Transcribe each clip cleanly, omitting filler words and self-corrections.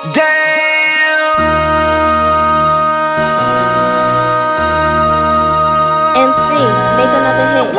MC, make another hit.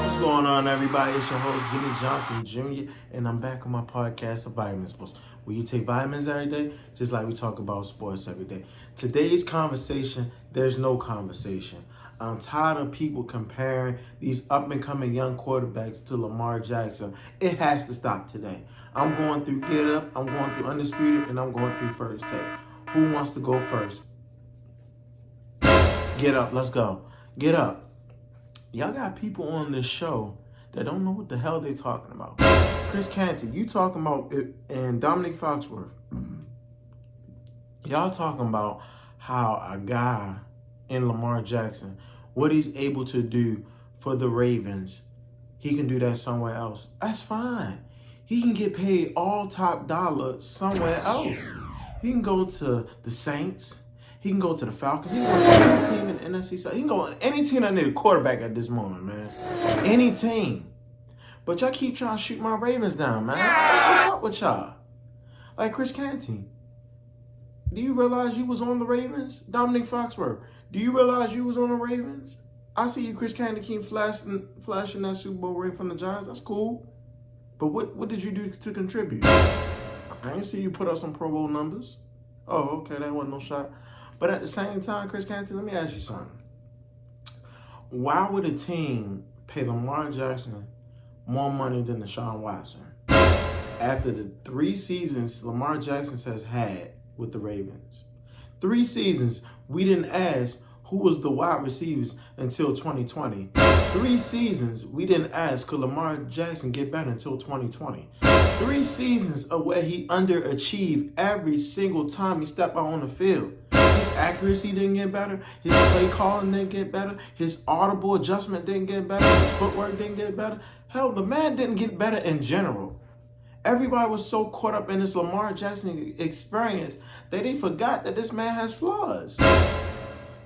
What's going on, everybody? It's your host, Jimmy Johnson Jr., and I'm back on my podcast of Vitamin Sports, where you take vitamins every day, just like we talk about sports every day. Today's conversation, there's no conversation. I'm tired of people comparing these up-and-coming young quarterbacks to Lamar Jackson. It has to stop today. I'm going through Get Up, I'm going through Undisputed, and I'm going through First Take. Who wants to go first? Get up, let's go. Get up. Y'all got people on this show that don't know what the hell they talking about. Chris Canty, you talking about it, and Dominic Foxworth. Y'all talking about how a guy in Lamar Jackson, what he's able to do for the Ravens, he can do that somewhere else. That's fine. He can get paid all top dollar somewhere else. He can go to the Saints. He can go to the Falcons. He can go to any team in the NFC South. He can go to any team that need a quarterback at this moment, man. Any team. But y'all keep trying to shoot my Ravens down, man. What's up with y'all? Like Chris Canty. Do you realize you was on the Ravens? Dominic Foxworth. Do you realize you was on the Ravens? I see you, Chris Canty, keep flashing that Super Bowl ring from the Giants. That's cool. But what did you do to contribute? I didn't see you put up some Pro Bowl numbers. Oh, okay, that wasn't no shot. But at the same time, Chris Canty, let me ask you something. Why would a team pay Lamar Jackson more money than Deshaun Watson after the 3 seasons Lamar Jackson has had with the Ravens? 3 seasons, we didn't ask who was the wide receivers until 2020. 3 seasons, we didn't ask could Lamar Jackson get better until 2020. 3 seasons of where he underachieved every single time he stepped out on the field. His accuracy didn't get better. His play calling didn't get better. His audible adjustment didn't get better. His footwork didn't get better. Hell, the man didn't get better in general. Everybody was so caught up in this Lamar Jackson experience that they forgot that this man has flaws.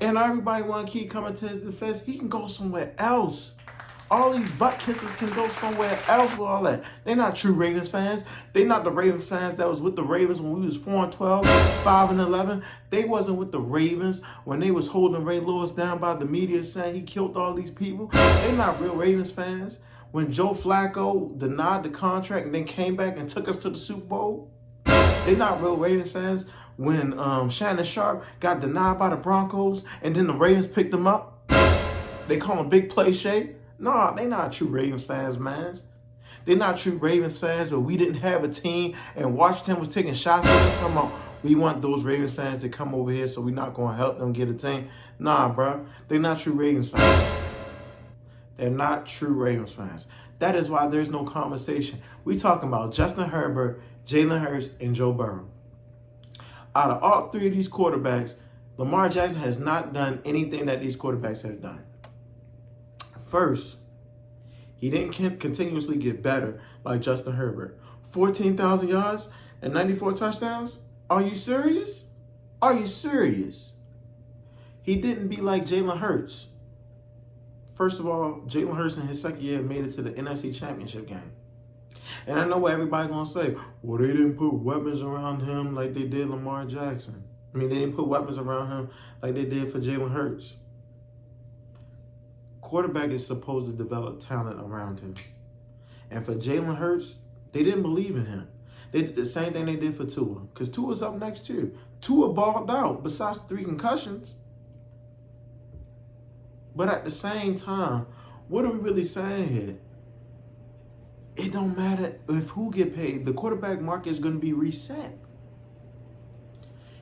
And everybody want to keep coming to his defense. He can go somewhere else. All these butt kissers can go somewhere else with all that. They're not true Ravens fans. They're not the Ravens fans that was with the Ravens when we was 4-12, 5-11. They wasn't with the Ravens when they was holding Ray Lewis down by the media saying he killed all these people. They're not real Ravens fans. When Joe Flacco denied the contract and then came back and took us to the Super Bowl, they're not real Ravens fans. When Shannon Sharp got denied by the Broncos and then the Ravens picked him up, they call him Big Play Shay. No, they not true Ravens fans, man. They're not true Ravens fans, but we didn't have a team and Washington was taking shots at us. Talking about we want those Ravens fans to come over here, so we're not going to help them get a team. Nah, bro. They're not true Ravens fans. They're not true Ravens fans. That is why there's no conversation. We talking about Justin Herbert, Jalen Hurts, and Joe Burrow. Out of all 3 of these quarterbacks, Lamar Jackson has not done anything that these quarterbacks have done. First, he didn't continuously get better like Justin Herbert. 14,000 yards and 94 touchdowns? Are you serious? Are you serious? He didn't be like Jalen Hurts. First of all, Jalen Hurts in his second year made it to the NFC Championship game. And I know what everybody's going to say. Well, they didn't put weapons around him like they did Lamar Jackson. I mean, they didn't put weapons around him like they did for Jalen Hurts. Quarterback is supposed to develop talent around him. And for Jalen Hurts, they didn't believe in him. They did the same thing they did for Tua. Because Tua's up next too. Tua balled out besides 3 concussions. But at the same time, what are we really saying here? It don't matter if who get paid. The quarterback market is going to be reset.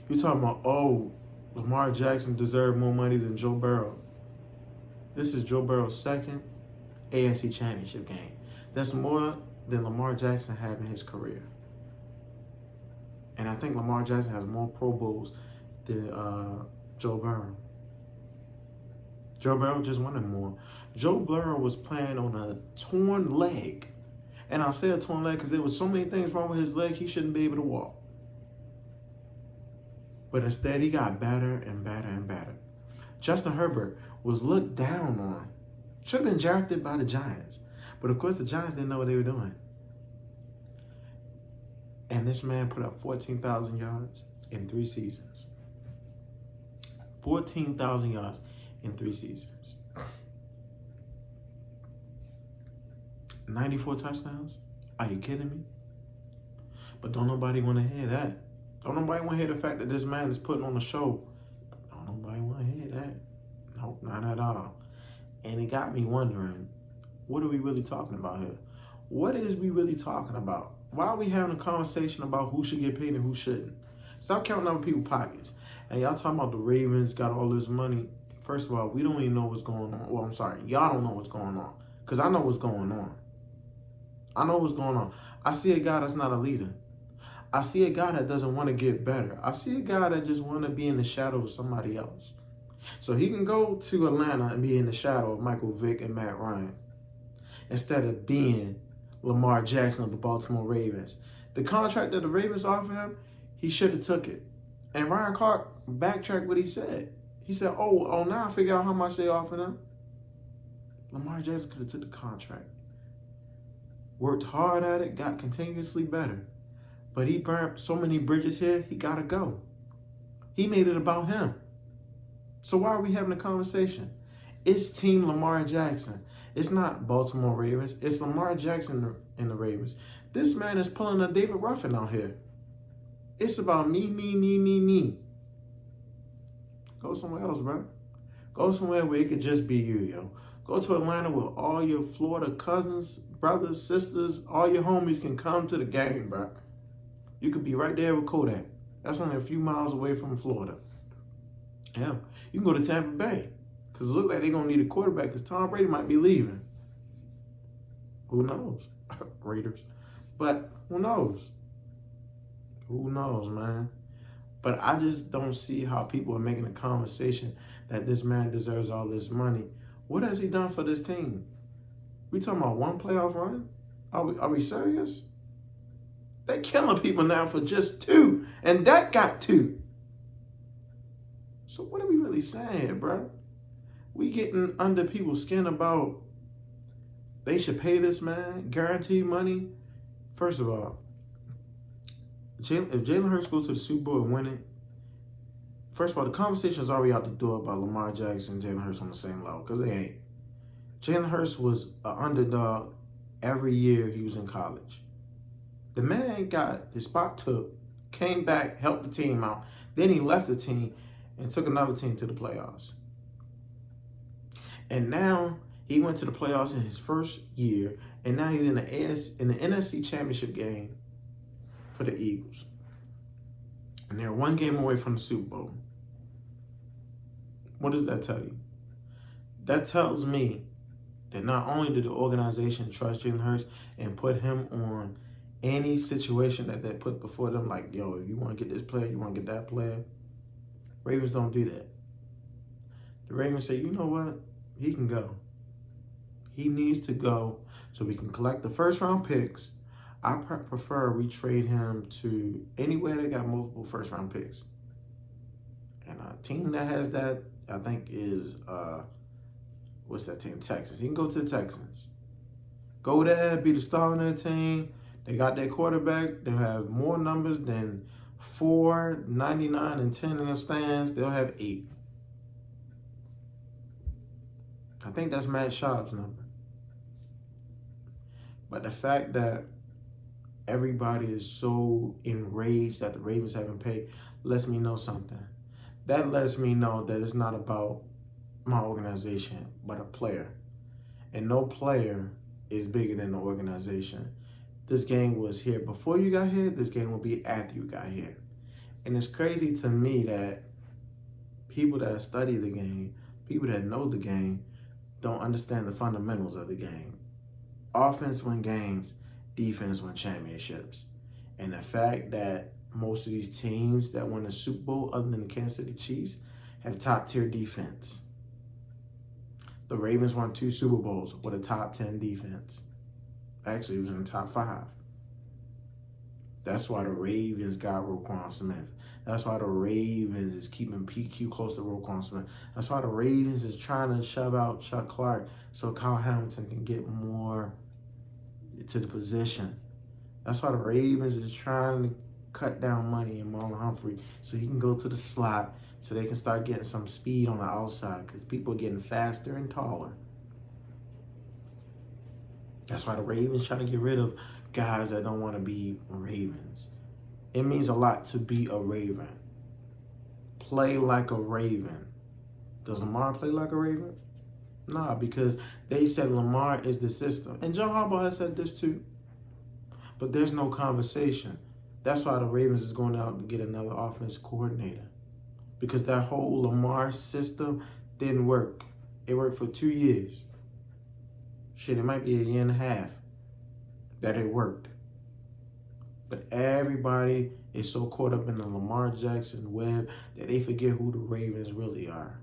You're talking about, oh, Lamar Jackson deserved more money than Joe Burrow. This is Joe Burrow's second AFC Championship game. That's more than Lamar Jackson had in his career. And I think Lamar Jackson has more Pro Bowls than Joe Burrow. Joe Burrow just wanted more. Joe Burrow was playing on a torn leg. And I say a torn leg because there was so many things wrong with his leg, he shouldn't be able to walk. But instead, he got better and better and better. Justin Herbert was looked down on. Should have been drafted by the Giants. But of course, the Giants didn't know what they were doing. And this man put up 14,000 yards in 3 seasons. 14,000 yards in 3 seasons. 94 touchdowns? Are you kidding me? But don't nobody want to hear that. Don't nobody want to hear the fact that this man is putting on a show. Don't nobody want to hear that. Nope, not at all. And it got me wondering, what are we really talking about here? What is we really talking about? Why are we having a conversation about who should get paid and who shouldn't? Stop counting other people's pockets. And y'all talking about the Ravens got all this money. First of all, we don't even know what's going on. Well, I'm sorry. Y'all don't know what's going on. Because I know what's going on. I know what's going on. I see a guy that's not a leader. I see a guy that doesn't want to get better. I see a guy that just want to be in the shadow of somebody else. So he can go to Atlanta and be in the shadow of Michael Vick and Matt Ryan instead of being Lamar Jackson of the Baltimore Ravens. The contract that the Ravens offered him, he should have took it. And Ryan Clark backtracked what he said. He said, oh, now I figure out how much they offered him. Lamar Jackson could have took the contract. Worked hard at it, got continuously better. But he burned so many bridges here, he got to go. He made it about him. So why are we having a conversation? It's Team Lamar Jackson. It's not Baltimore Ravens. It's Lamar Jackson and the Ravens. This man is pulling a David Ruffin out here. It's about me, me, me, me, me. Go somewhere else, bro. Go somewhere where it could just be you, yo. Go to Atlanta where all your Florida cousins, brothers, sisters, all your homies can come to the game, bro. You could be right there with Kodak. That's only a few miles away from Florida. Yeah, you can go to Tampa Bay because it looks like they're going to need a quarterback because Tom Brady might be leaving. Who knows? Raiders. But who knows? Who knows, man? But I just don't see how people are making a conversation that this man deserves all this money. What has he done for this team? We talking about one playoff run? Are we serious? They're killing people now for just 2, and that got 2. So what are we really saying here, bro? We getting under people's skin about they should pay this man guaranteed money. First of all, if Jalen Hurts goes to the Super Bowl and win it, first of all, the conversation is already out the door about Lamar Jackson and Jalen Hurts on the same level, because they ain't. Jalen Hurts was an underdog every year he was in college. The man got his spot took, came back, helped the team out. Then he left the team and took another team to the playoffs. And now he went to the playoffs in his first year, and now he's in the NFC Championship game for the Eagles. And they're 1 game away from the Super Bowl. What does that tell you? That tells me that not only did the organization trust Jalen Hurts and put him on any situation that they put before them, like, yo, if you want to get this player, you want to get that player. Ravens don't do that. The Ravens say, you know what? He can go. He needs to go so we can collect the first-round picks. I prefer we trade him to anywhere that got multiple first-round picks. And a team that has that, I think, is, what's that team? Texans. He can go to the Texans. Go there, be the star on their team. They got their quarterback. They'll have more numbers than 4, 99, and 10 in the stands. They'll have 8. I think that's Matt Schaub's number. But the fact that everybody is so enraged that the Ravens haven't paid lets me know something. That lets me know that it's not about my organization, but a player. And no player is bigger than the organization. This game was here before you got here. This game will be after you got here. And it's crazy to me that people that study the game, people that know the game, don't understand the fundamentals of the game. Offense wins games, defense wins championships. And the fact that most of these teams that won the Super Bowl, other than the Kansas City Chiefs, have top-tier defense. The Ravens won 2 Super Bowls with a top 10 defense. Actually, it was in the top 5. That's why the Ravens got Roquan Smith. That's why the Ravens is keeping PQ close to Roquan Smith. That's why the Ravens is trying to shove out Chuck Clark so Kyle Hamilton can get more to the position. That's why the Ravens is trying to cut down money in Marlon Humphrey so he can go to the slot so they can start getting some speed on the outside because people are getting faster and taller. That's why the Ravens trying to get rid of guys that don't want to be Ravens. It means a lot to be a Raven. Play like a Raven. Does Lamar play like a Raven? Nah, because they said Lamar is the system. And John Harbaugh has said this too. But there's no conversation. That's why the Ravens is going out to get another offense coordinator. Because that whole Lamar system didn't work. It worked for 2 years. Shit, it might be a year and a half that it worked. But everybody is so caught up in the Lamar Jackson web that they forget who the Ravens really are.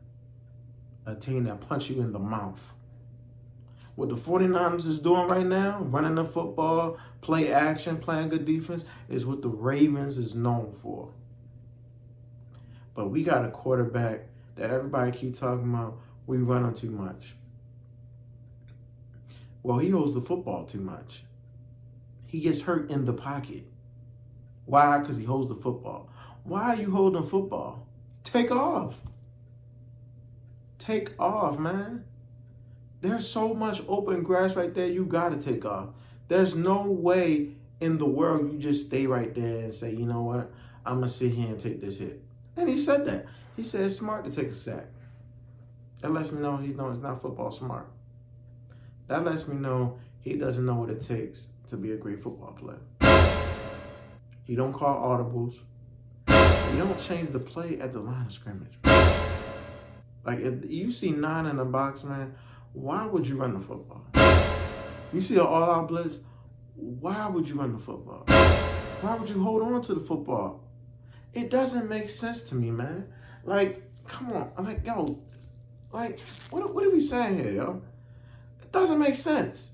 A team that punch you in the mouth. What the 49ers is doing right now, running the football, play action, playing good defense, is what the Ravens is known for. But we got a quarterback that everybody keep talking about, we running too much. Well, he holds the football too much. He gets hurt in the pocket. Why? Because he holds the football. Why are you holding football? Take off. Take off, man. There's so much open grass right there, you got to take off. There's no way in the world you just stay right there and say, you know what, I'm going to sit here and take this hit. And he said that. He said it's smart to take a sack. That lets me know he's not football smart. That lets me know he doesn't know what it takes to be a great football player. He don't call audibles. He don't change the play at the line of scrimmage. Like, if you see 9 in the box, man, why would you run the football? You see an all-out blitz, why would you run the football? Why would you hold on to the football? It doesn't make sense to me, man. Like, come on. I'm like, yo, like, what are we saying here, yo? It doesn't make sense.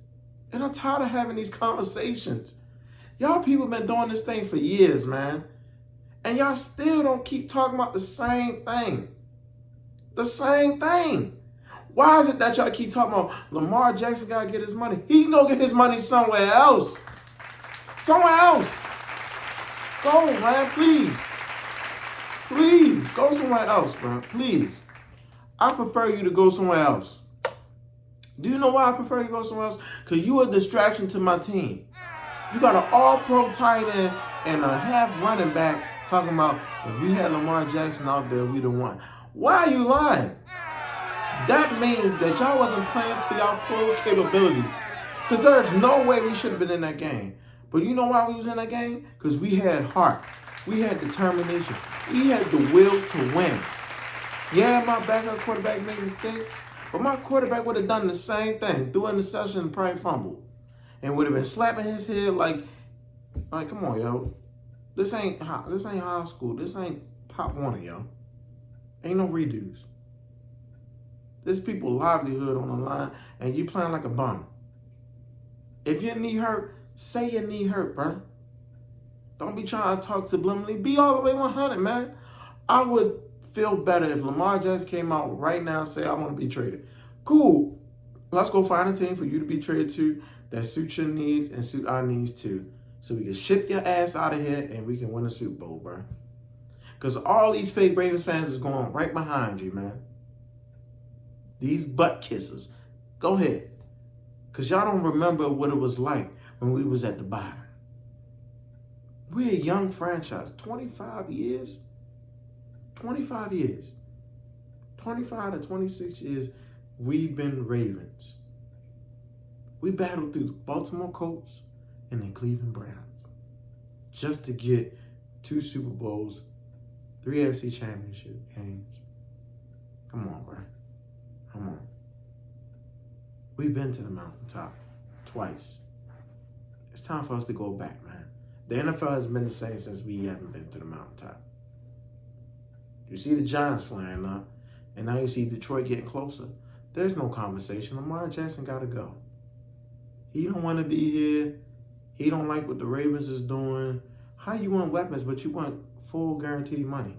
And I'm tired of having these conversations. Y'all people been doing this thing for years, man. And y'all still don't keep talking about the same thing. The same thing. Why is it that y'all keep talking about Lamar Jackson got to get his money? He can go get his money somewhere else. Somewhere else. Go, man, please. Please, go somewhere else, bro. Please. I prefer you to go somewhere else. Do you know why I prefer you to go somewhere else? Because you a distraction to my team. You got an all-pro tight end and a half running back talking about if we had Lamar Jackson out there, we'd have won. Why are you lying? That means that y'all wasn't playing to y'all full capabilities. Because there's no way we should have been in that game. But you know why we was in that game? Because we had heart. We had determination. We had the will to win. Yeah, my backup quarterback made mistakes, but my quarterback would have done the same thing. Threw an interception and probably fumbled. And would have been slapping his head like come on, yo. This ain't high school. This ain't Pop Warner, yo. Ain't no redos. There's people's livelihood on the line, and you playing like a bum. If your knee hurt, say your knee hurt, bro. Don't be trying to talk subliminally. Be all the way 100, man. I would feel better if Lamar Jackson came out right now and say, I want to be traded. Cool. Let's go find a team for you to be traded to that suits your needs and suit our needs too. So we can ship your ass out of here and we can win a Super Bowl, bro. Because all these fake Ravens fans is going right behind you, man. These butt kissers. Go ahead. Because y'all don't remember what it was like when we was at the bottom. We're a young franchise. 25 years. 25 years. 25 to 26 years, we've been Ravens. We battled through the Baltimore Colts and the Cleveland Browns just to get 2 Super Bowls, 3 AFC Championship games. Come on, bro. Come on. We've been to the mountaintop twice. It's time for us to go back, man. The NFL has been the same since we haven't been to the mountaintop. You see the Giants flying up, and now you see Detroit getting closer. There's no conversation. Lamar Jackson got to go. He don't want to be here. He don't like what the Ravens is doing. How you want weapons, but you want full guaranteed money?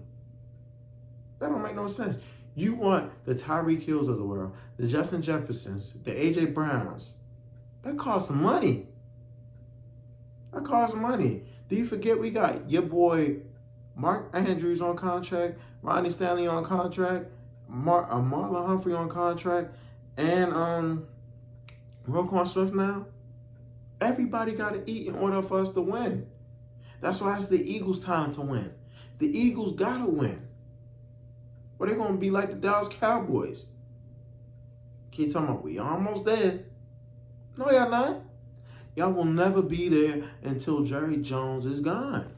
That don't make no sense. You want the Tyreek Hills of the world, the Justin Jeffersons, the A.J. Browns. That costs some money. That costs money. Do you forget we got your boy Mark Andrews on contract, Ronnie Stanley on contract, Marlon Humphrey on contract, and Roquan Swift now? Everybody got to eat in order for us to win. That's why it's the Eagles' time to win. The Eagles got to win. Or they're going to be like the Dallas Cowboys. Keep talking about we almost there. No, y'all not. Y'all will never be there until Jerry Jones is gone.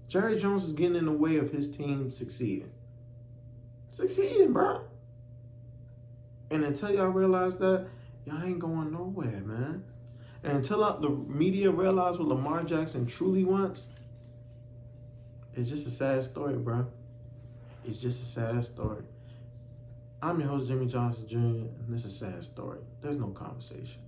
Jerry Jones is getting in the way of his team succeeding. Succeeding, bro. And until y'all realize that, y'all ain't going nowhere, man. And until the media realize what Lamar Jackson truly wants, it's just a sad story, bro. It's just a sad story. I'm your host, Jimmy Johnson Jr., and this is a sad story. There's no conversation.